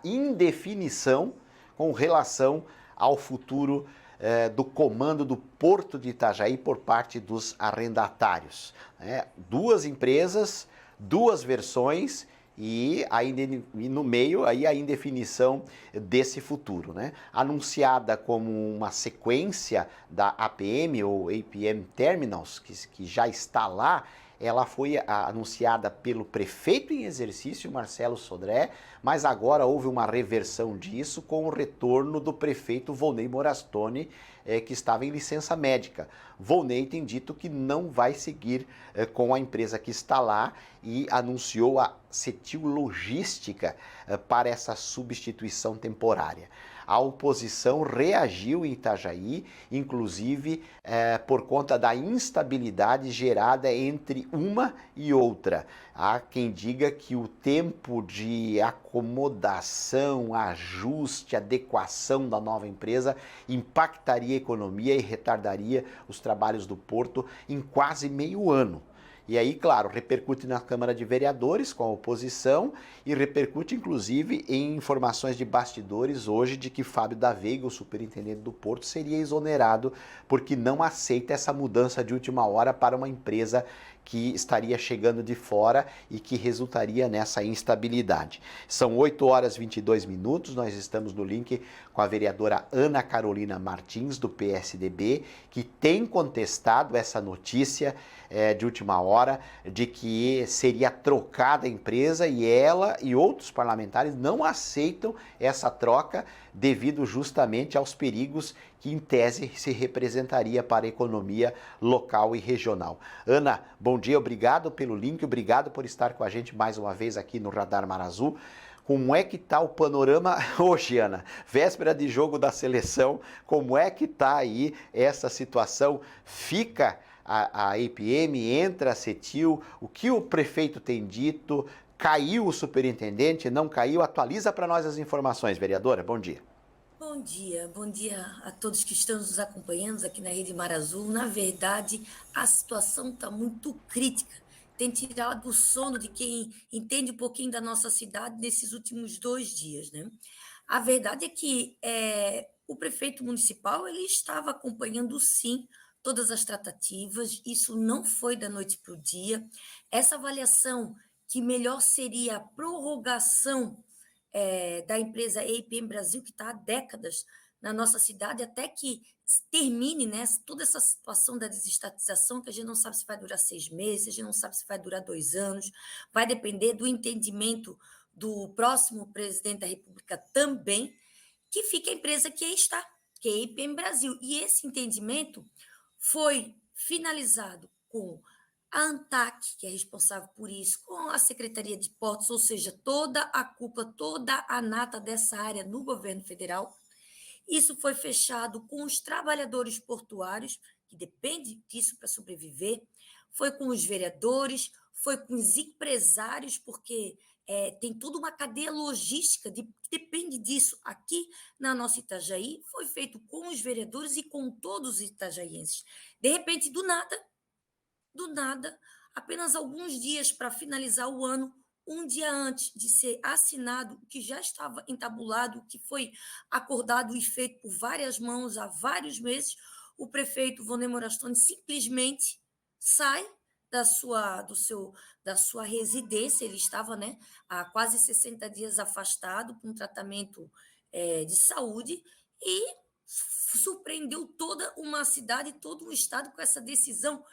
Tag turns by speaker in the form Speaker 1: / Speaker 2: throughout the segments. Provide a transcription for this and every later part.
Speaker 1: Indefinição com relação ao futuro do comando do Porto de Itajaí por parte dos arrendatários. Duas empresas, duas versões e no meio aí a indefinição desse futuro, né? Anunciada como uma sequência da APM ou APM Terminals, que já está lá. Ela foi anunciada pelo prefeito em exercício, Marcelo Sodré, mas agora houve uma reversão disso com o retorno do prefeito Volney Morastone, que estava em licença médica. Volney tem dito que não vai seguir com a empresa que está lá e anunciou a Cetil Logística para essa substituição temporária. A oposição reagiu em Itajaí, inclusive por conta da instabilidade gerada entre uma e outra. Há quem diga que o tempo de acomodação, ajuste, adequação da nova empresa impactaria a economia e retardaria os trabalhos do Porto em quase meio ano. E aí, claro, repercute na Câmara de Vereadores com a oposição e repercute, inclusive, em informações de bastidores hoje de que Fábio da Veiga, o superintendente do Porto, seria exonerado porque não aceita essa mudança de última hora para uma empresa que estaria chegando de fora e que resultaria nessa instabilidade. São 8 horas e 22 minutos, nós estamos no link com a vereadora Ana Carolina Martins, do PSDB, que tem contestado essa notícia de última hora de que seria trocada a empresa e ela e outros parlamentares não aceitam essa troca devido justamente aos perigos que em tese se representaria para a economia local e regional. Ana, bom dia, obrigado pelo link, obrigado por estar com a gente mais uma vez aqui no Radar Mar Azul. Como é que está o panorama hoje, Ana? Véspera de jogo da seleção, como é que está aí essa situação? Fica a APM, entra a Cetil, o que o prefeito tem dito? Caiu o superintendente, não caiu? Atualiza para nós as informações, vereadora, bom dia.
Speaker 2: Bom dia a todos que estão nos acompanhando aqui na Rede Mar Azul. Na verdade, a situação está muito crítica. Tem tirado o sono de quem entende um pouquinho da nossa cidade nesses últimos 2 dias, né? A verdade é que o prefeito municipal ele estava acompanhando, sim, todas as tratativas. Isso não foi da noite para o dia. Essa avaliação que melhor seria a prorrogação da empresa APM Brasil, que está há décadas na nossa cidade, até que termine, né, toda essa situação da desestatização, que a gente não sabe se vai durar 6 meses, a gente não sabe se vai durar 2 anos, vai depender do entendimento do próximo presidente da República também, que fica a empresa que aí está, que é a APM Brasil. E esse entendimento foi finalizado com a ANTAC, que é responsável por isso, com a Secretaria de Portos, ou seja, toda a cúpula, toda a nata dessa área no governo federal. Isso foi fechado com os trabalhadores portuários, que dependem disso para sobreviver, foi com os vereadores, foi com os empresários, porque tem toda uma cadeia logística que depende disso. Aqui na nossa Itajaí, foi feito com os vereadores e com todos os itajaienses. De repente, do nada, apenas alguns dias para finalizar o ano, um dia antes de ser assinado, o que já estava entabulado, que foi acordado e feito por várias mãos há vários meses, o prefeito Volney Morastone simplesmente sai da sua residência. Ele estava, né, há quase 60 dias afastado por um tratamento de saúde e surpreendeu toda uma cidade, todo um estado com essa decisão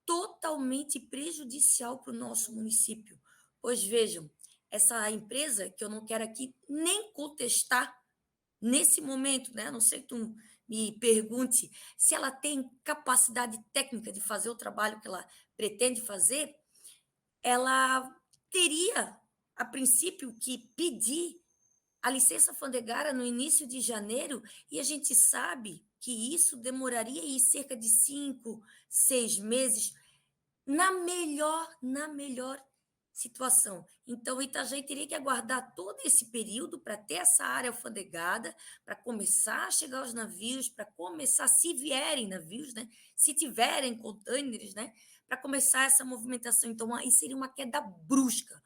Speaker 2: totalmente prejudicial para o nosso município. Pois vejam, essa empresa, que eu não quero aqui nem contestar nesse momento, né? A não sei que tu me pergunte se ela tem capacidade técnica de fazer o trabalho que ela pretende fazer, ela teria, a princípio, que pedir a licença fandegária no início de janeiro, e a gente sabe que isso demoraria aí cerca de 5, 6 meses, na melhor situação. Então, o Itajaí teria que aguardar todo esse período para ter essa área alfandegada, para começar a chegar os navios, para começar, se vierem navios, né? Se tiverem contêineres, né? Para começar essa movimentação. Então, aí seria uma queda brusca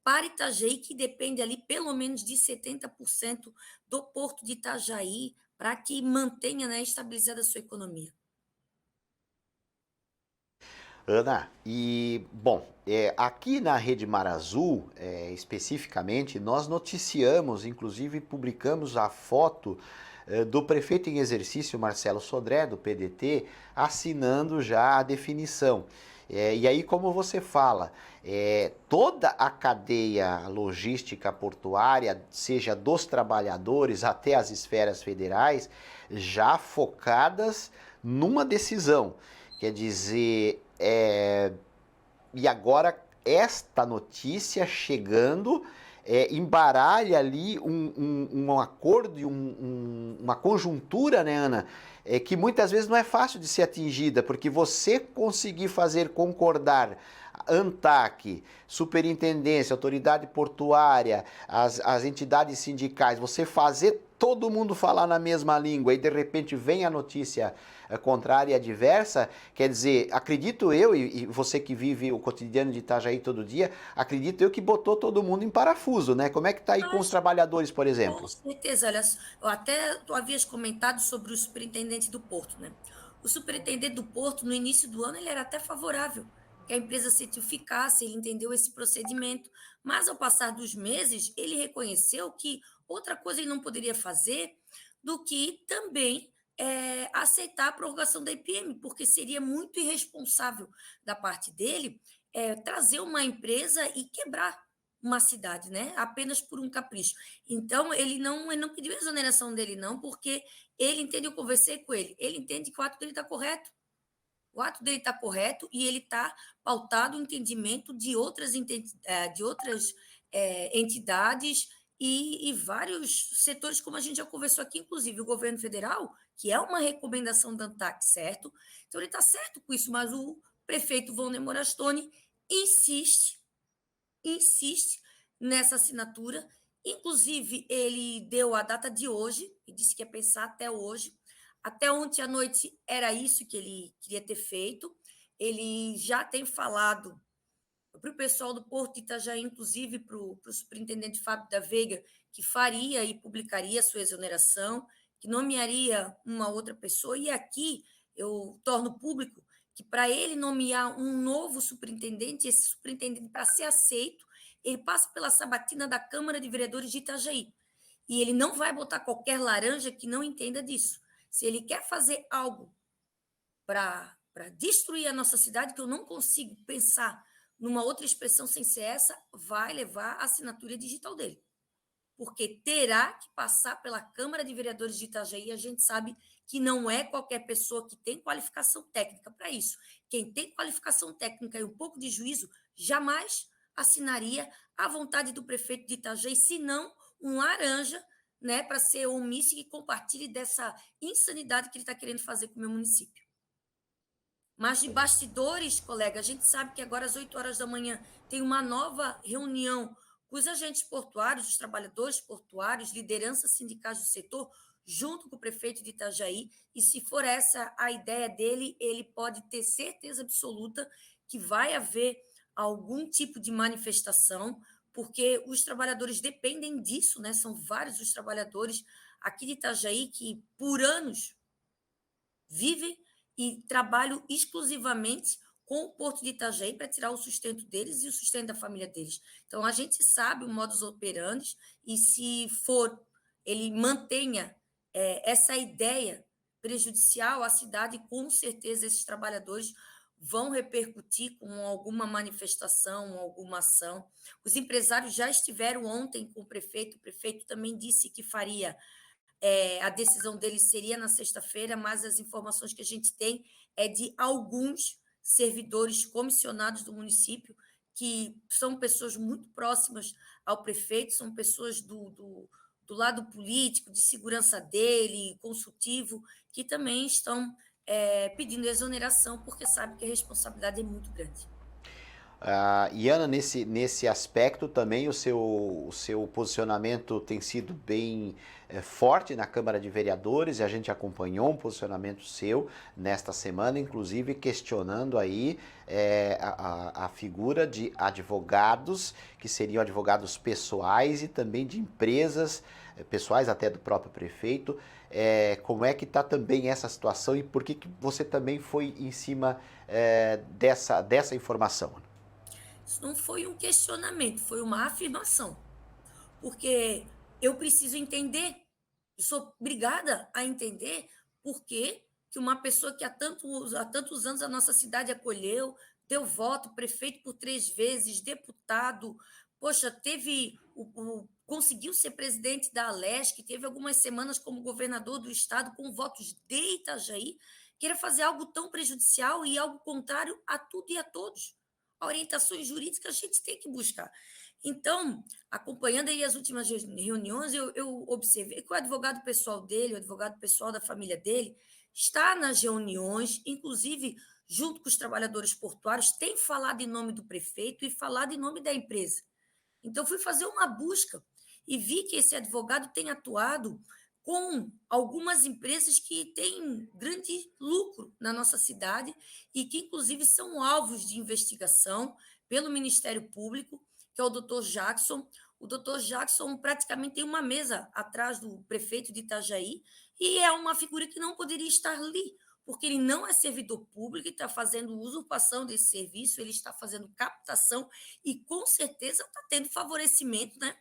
Speaker 2: para Itajaí, que depende ali pelo menos de 70% do porto de Itajaí, para que mantenha, né, estabilizada a sua economia.
Speaker 1: Ana, e bom, aqui na Rede Mar Azul, especificamente, nós noticiamos, inclusive publicamos a foto do prefeito em exercício Marcelo Sodré, do PDT, assinando já a definição. E aí, como você fala, toda a cadeia logística portuária, seja dos trabalhadores até as esferas federais, já focadas numa decisão. Quer dizer, e agora esta notícia chegando embaralha ali um acordo e uma conjuntura, né, Ana? Que muitas vezes não é fácil de ser atingida, porque você conseguir fazer concordar ANTAC, Superintendência, Autoridade Portuária, as entidades sindicais, você fazer todo mundo falar na mesma língua e de repente vem a notícia contrária e adversa, quer dizer, acredito eu, e você que vive o cotidiano de Itajaí todo dia, acredito eu que botou todo mundo em parafuso, né? Como é que tá aí com os
Speaker 2: Mas,
Speaker 1: trabalhadores, por
Speaker 2: com
Speaker 1: exemplo?
Speaker 2: certeza, olha, eu até tu havias comentado sobre o superintendente do Porto, né? O superintendente do Porto, no início do ano, ele era até favorável que a empresa certificasse, ele entendeu esse procedimento, mas ao passar dos meses, ele reconheceu que outra coisa ele não poderia fazer do que também aceitar a prorrogação da IPM, porque seria muito irresponsável da parte dele trazer uma empresa e quebrar uma cidade, né? Apenas por um capricho. Então, ele não pediu a exoneração dele, não, porque ele entende, eu conversei com ele entende que o ato dele está correto. O ato dele está correto e ele está pautado no entendimento de outras entidades e vários setores, como a gente já conversou aqui, inclusive o governo federal, que é uma recomendação da ANTAC, certo? Então, ele está certo com isso, mas o prefeito Wonder Morastone insiste nessa assinatura. Inclusive, ele deu a data de hoje e disse que ia pensar até hoje. Até ontem à noite era isso que ele queria ter feito. Ele já tem falado para o pessoal do Porto de Itajaí, inclusive para o superintendente Fábio da Veiga, que faria e publicaria a sua exoneração, que nomearia uma outra pessoa. E aqui eu torno público que para ele nomear um novo superintendente, esse superintendente, para ser aceito, ele passa pela sabatina da Câmara de Vereadores de Itajaí. E ele não vai botar qualquer laranja que não entenda disso. Se ele quer fazer algo para destruir a nossa cidade, que eu não consigo pensar numa outra expressão sem ser essa, vai levar a assinatura digital dele. Porque terá que passar pela Câmara de Vereadores de Itajaí, a gente sabe que não é qualquer pessoa que tem qualificação técnica para isso. Quem tem qualificação técnica e um pouco de juízo, jamais assinaria à vontade do prefeito de Itajaí, senão um laranja, né, para ser omisso e que compartilhe dessa insanidade que ele está querendo fazer com o meu município. Mas de bastidores, colega, a gente sabe que agora às 8 horas da manhã tem uma nova reunião com os agentes portuários, os trabalhadores portuários, lideranças sindicais do setor, junto com o prefeito de Itajaí, e se for essa a ideia dele, ele pode ter certeza absoluta que vai haver algum tipo de manifestação, porque os trabalhadores dependem disso, né? São vários os trabalhadores aqui de Itajaí que, por anos, vivem e trabalham exclusivamente com o Porto de Itajaí para tirar o sustento deles e o sustento da família deles. Então, a gente sabe o modus operandi e, se for, ele mantenha essa ideia prejudicial à cidade, com certeza esses trabalhadores vão repercutir com alguma manifestação, alguma ação. Os empresários já estiveram ontem com o prefeito também disse que faria a decisão dele seria na sexta-feira, mas as informações que a gente tem é de alguns servidores comissionados do município, que são pessoas muito próximas ao prefeito, são pessoas do lado político, de segurança dele, consultivo, que também estão pedindo exoneração, porque sabe que a responsabilidade é muito grande.
Speaker 1: E Ana, nesse aspecto também o seu posicionamento tem sido bem forte na Câmara de Vereadores, e a gente acompanhou um posicionamento seu nesta semana, inclusive questionando aí a figura de advogados, que seriam advogados pessoais e também de empresas pessoais, até do próprio prefeito. Como é que está também essa situação e por que você também foi em cima dessa informação, Ana?
Speaker 2: Isso não foi um questionamento, foi uma afirmação, porque eu preciso entender, eu sou obrigada a entender por que uma pessoa que há tantos anos a nossa cidade acolheu, deu voto, prefeito por 3 vezes, deputado, poxa, conseguiu ser presidente da Alesc, teve algumas semanas como governador do estado com votos de Itajaí, queira fazer algo tão prejudicial e algo contrário a tudo e a todos. Orientações jurídicas a gente tem que buscar. Então, acompanhando aí as últimas reuniões, eu observei que o advogado pessoal dele, o advogado pessoal da família dele, está nas reuniões, inclusive junto com os trabalhadores portuários, tem falado em nome do prefeito e falado em nome da empresa. Então, fui fazer uma busca e vi que esse advogado tem atuado com algumas empresas que têm grande lucro na nossa cidade e que, inclusive, são alvos de investigação pelo Ministério Público, que é o doutor Jackson. O doutor Jackson praticamente tem uma mesa atrás do prefeito de Itajaí e é uma figura que não poderia estar ali, porque ele não é servidor público e está fazendo usurpação desse serviço, ele está fazendo captação e, com certeza, está tendo favorecimento, né,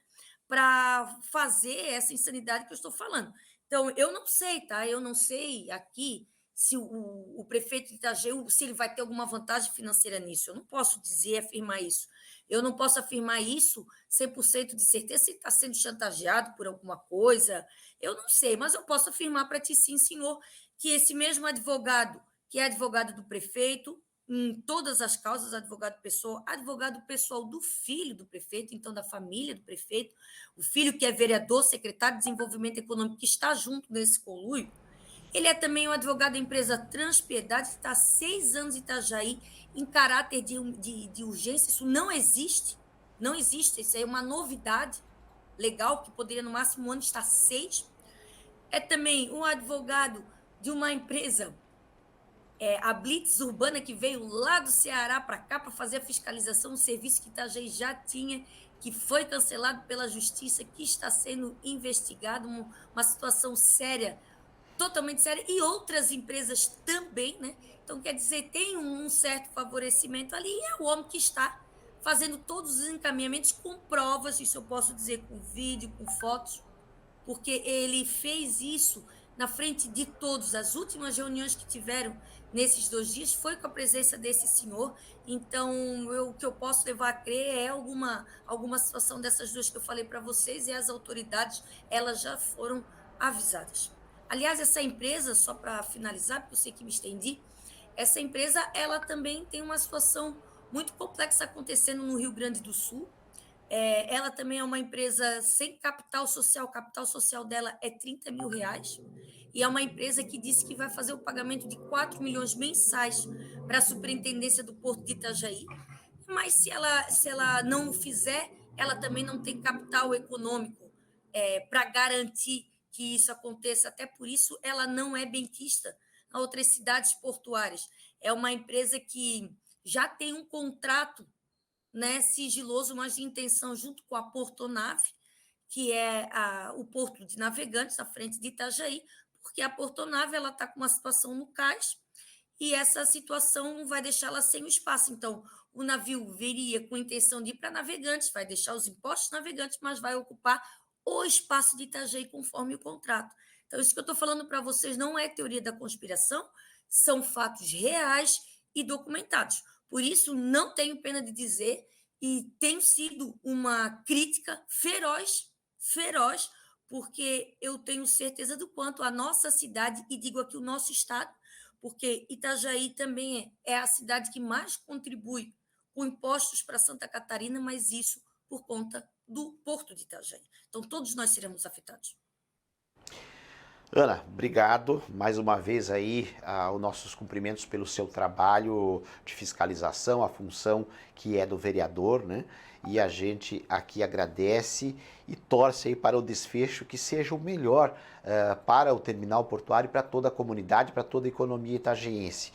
Speaker 2: para fazer essa insanidade que eu estou falando. Então, eu não sei, tá? Eu não sei aqui se o prefeito de Itajaí, se ele vai ter alguma vantagem financeira nisso. Eu não posso dizer, afirmar isso. Eu não posso afirmar isso 100% de certeza se ele está sendo chantageado por alguma coisa. Eu não sei, mas eu posso afirmar para ti, sim, senhor, que esse mesmo advogado, que é advogado do prefeito, em todas as causas, advogado pessoal do filho do prefeito, então da família do prefeito, o filho que é vereador, secretário de Desenvolvimento Econômico, que está junto nesse conluio. Ele é também um advogado da empresa Transpiedade, que está há 6 anos em Itajaí, em caráter de urgência. Isso não existe, não existe, isso é uma novidade legal, que poderia no máximo um ano estar 6. É também um advogado de uma empresa, a Blitz Urbana, que veio lá do Ceará para cá para fazer a fiscalização, um serviço que Itajaí já tinha, que foi cancelado pela justiça, que está sendo investigado, uma situação séria, totalmente séria, e outras empresas também, né? Então, quer dizer, tem um certo favorecimento ali, e é o homem que está fazendo todos os encaminhamentos com provas, isso eu posso dizer, com vídeo, com fotos, porque ele fez isso na frente de todos. As últimas reuniões que tiveram nesses 2 dias foi com a presença desse senhor. Então, o que eu posso levar a crer é alguma situação dessas duas que eu falei para vocês, e as autoridades elas já foram avisadas. Aliás, essa empresa, só para finalizar, porque eu sei que me estendi, essa empresa ela também tem uma situação muito complexa acontecendo no Rio Grande do Sul. Ela também é uma empresa sem capital social dela é R$ 30.000, e é uma empresa que disse que vai fazer o pagamento de 4 milhões mensais para a Superintendência do Porto de Itajaí, mas se ela não o fizer, ela também não tem capital econômico para garantir que isso aconteça, até por isso ela não é benquista a outras cidades portuárias. É uma empresa que já tem um contrato, né, sigiloso, mas de intenção, junto com a Portonave, que é o porto de Navegantes, à frente de Itajaí, porque a Portonave está com uma situação no cais e essa situação vai deixá-la sem o espaço. Então, o navio viria com a intenção de ir para Navegantes, vai deixar os impostos Navegantes, mas vai ocupar o espaço de Itajaí conforme o contrato. Então, isso que eu estou falando para vocês não é teoria da conspiração, são fatos reais e documentados. Por isso, não tenho pena de dizer, e tem sido uma crítica feroz, feroz, porque eu tenho certeza do quanto a nossa cidade, e digo aqui o nosso estado, porque Itajaí também é a cidade que mais contribui com impostos para Santa Catarina, mas isso por conta do Porto de Itajaí. Então, todos nós seremos afetados.
Speaker 1: Ana, obrigado mais uma vez aí, os nossos cumprimentos pelo seu trabalho de fiscalização, a função que é do vereador, né? E a gente aqui agradece e torce aí para o desfecho que seja o melhor para o terminal portuário e para toda a comunidade, para toda a economia itagiense.